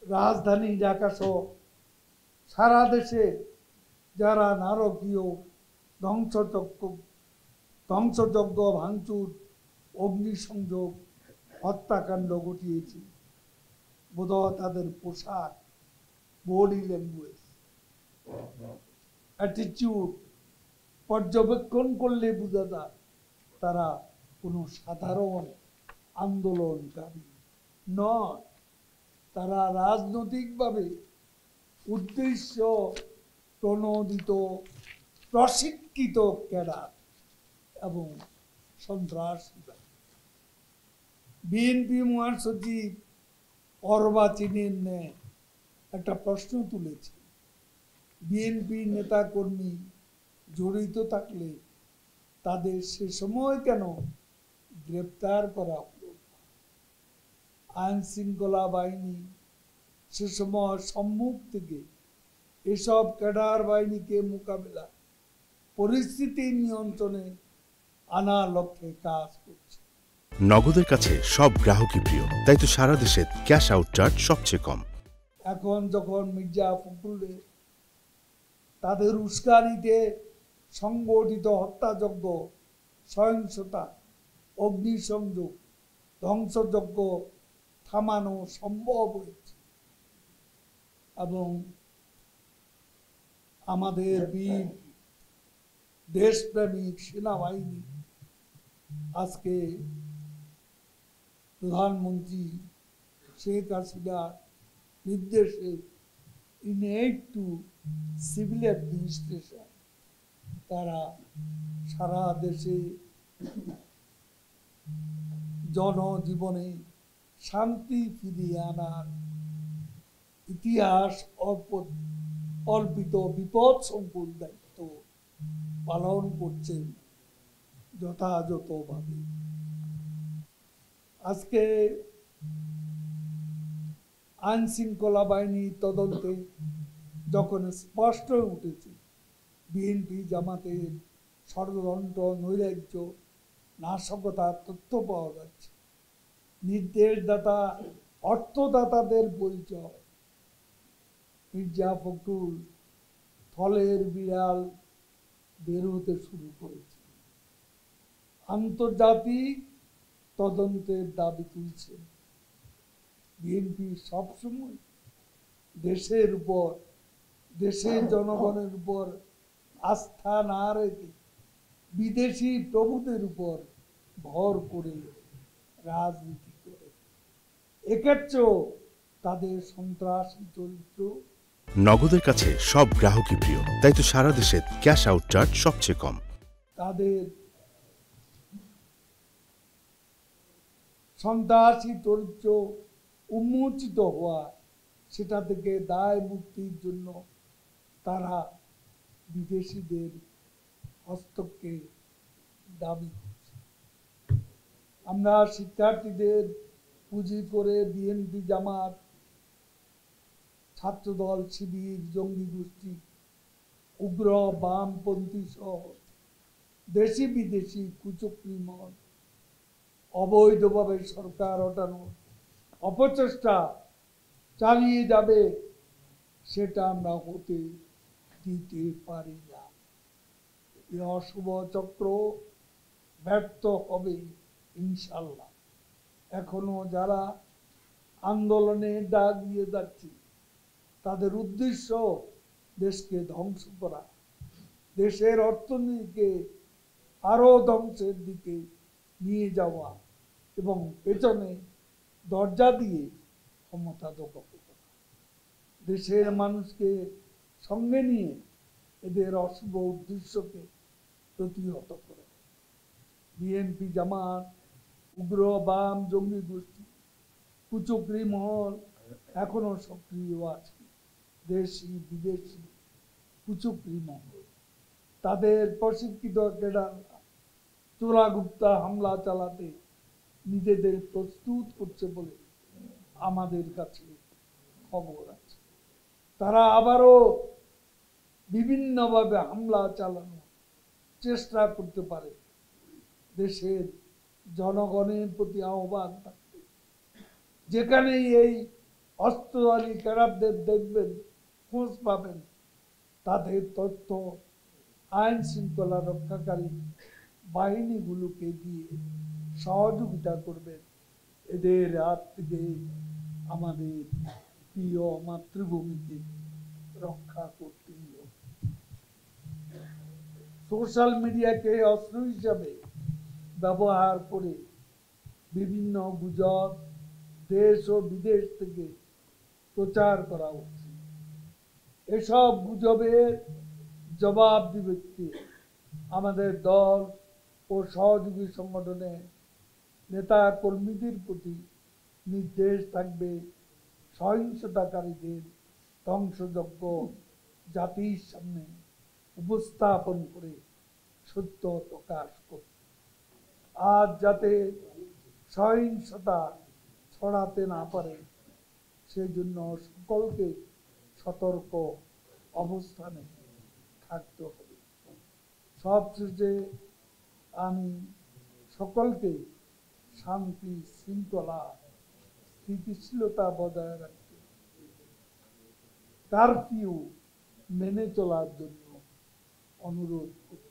রাজধানী ঢাকা সহ সারা দেশে যারা নারকীয় ধ্বংসযজ্ঞ ভাঙচুর অগ্নিসংযোগ হত্যাকাণ্ড ঘটিয়েছে, বোধহয় তাদের পোশাক, বডি ল্যাঙ্গুয়েজ, অ্যাটিটিউড পর্যবেক্ষণ করলে বোঝা যায় তারা কোনো সাধারণ আন্দোলনকারী নয়। তারা রাজনৈতিকভাবে উদ্দেশ্য প্রণোদিত প্রশিক্ষিত ক্যাডার এবং সন্ত্রাসী। বিএনপি মহাসচিব অর্বাচীনের ন্যায় একটা প্রশ্ন তুলেছে, বিএনপি নেতাকর্মী জড়িত থাকলে তাদের সে সময় কেন গ্রেপ্তার করা হলো? আইন শৃঙ্খলা বাহিনী সে সময় সম্মুখ থেকে এসব ক্যাডার বাহিনীকে মোকাবেলা পরিস্থিতি নিয়ন্ত্রণে আনার লক্ষ্যে কাজ করছে। নগদের কাছে সব গ্রাহকই প্রিয়, তাই তো সারা দেশে ক্যাশ আউট চার্জ সবচেয়ে কম। এখন যখন মির্জা ফখরুলের তাদের উস্কানিতে সংগঠিত হত্যাযজ্ঞ, সহিংসতা, অগ্নিসংযোগ, ধ্বংসযজ্ঞ থামানো সম্ভব হয়েছে এবং আমাদের বীর দেশপ্রেমিক সেনাবাহিনী আজকে প্রধানমন্ত্রী শেখ হাসিনার নির্দেশে in aid two civil administration তারা সারা দেশে জনজীবনে শান্তি ফিরিয়ে আনার ইতিহাস অর্পিত বিপদ সংকুল দায়িত্ব পালন করছেন যথাযথভাবে। আজকে আইন শৃঙ্খলা বাহিনী তদন্তে যখন স্পষ্ট হয়ে উঠেছে বিএনপি জামাতের ষড়যন্ত্র, নৈরাজ্য, নাশকতার তথ্য পাওয়া যাচ্ছে, নির্দেশদাতা অর্থদাতাদের পরিচয়, মির্জা ফখরুল থলের বিড়াল বের হতে শুরু করেছে, আন্তর্জাতিক তদন্তের দাবি তুলছে। বিএনপি সবসময় দেশের উপর, দেশের জনগণের উপর আস্থা না রেখে বিদেশি প্রভুদের উপর ভর করে রাজনীতি করে। এক্ষেত্রেও তাদের সন্ত্রাসী চরিত্র। নগদের কাছে সব গ্রাহকই প্রিয়, তাই তো সারা দেশে ক্যাশ আউট চার্জ সবচেয়ে কম। তাদের সন্ত্রাসী চরিত্র উন্মোচিত হওয়া, সেটা থেকে দায় মুক্তির জন্য তারা বিদেশিদের হস্তক্ষেপ দাবি করছে। আমরা শিক্ষার্থীদের পুঁজি করে বিএনপি, জামাত, ছাত্রদল, শিবির, জঙ্গি গোষ্ঠী, উগ্র বামপন্থী সহ দেশি বিদেশি কুচক্রী মত অবৈধভাবে সরকার হটানোর অপচেষ্টা চালিয়ে যাবে, সেটা আমরা হতে দিতে পারি না। এই অশুভ চক্র ব্যর্থ হবে ইনশাল্লাহ। এখনো যারা আন্দোলনে ডাক দিয়ে যাচ্ছে তাদের উদ্দেশ্য দেশকে ধ্বংস করা, দেশের অর্থনীতিকে আরো ধ্বংসের দিকে নিয়ে যাওয়া এবং পেছনে দরজা দিয়ে ক্ষমতা দখল করা। দেশের মানুষকে সঙ্গে নিয়ে এদের অশুভ উদ্দেশ্যকে প্রতিহত করা। বিএনপি, জামাত, উগ্র বাম জঙ্গি গোষ্ঠী, কুচক্রী মহল এখনো সক্রিয় আছে। দেশি বিদেশি কুচক্রী মহল তাদের প্রশিক্ষিত ক্যাডাররা চোরাগুপ্তা হামলা চালাতে নিজেদের প্রস্তুত করছে বলে আমাদের কাছে খবর আছে। তারা আবারও বিভিন্নভাবে হামলা চালানোর চেষ্টা করতে পারে। দেশের জনগণের প্রতি আহ্বান থাকবে, যেখানেই এই অস্ত্রধারী ক্যাডারদের দেখবেন, খোঁজ পাবেন, তাদের তথ্য আইন শৃঙ্খলা রক্ষাকারী বাহিনীগুলোকে দিয়ে সহযোগিতা করবেন। এদের হাত থেকে আমাদের প্রিয় মাতৃভূমিকে রক্ষা করতেই হবে। সোশ্যাল মিডিয়াকে অস্ত্র হিসাবে ব্যবহার করে বিভিন্ন গুজব দেশ ও বিদেশ থেকে প্রচার করা হচ্ছে। এসব গুজবের জবাব দিবে কে? আমাদের দল ও সহযোগী সংগঠনের নেতা কর্মীদের প্রতি নির্দেশ থাকবে, সহিংসতাকারীদের ধ্বংসযজ্ঞ জাতির সামনে উপস্থাপন করে সত্য প্রকাশ করতে। আজ যাতে সহিংসতা ছড়াতে না পারে সেই জন্য সকলকে সতর্ক অবস্থানে থাকতে হবে। সবশেষে আমি সকলকে শান্তি শৃঙ্খলা স্থিতিশীলতা বজায় রাখতে, কারফিউ মেনে চলার জন্য অনুরোধ করছি।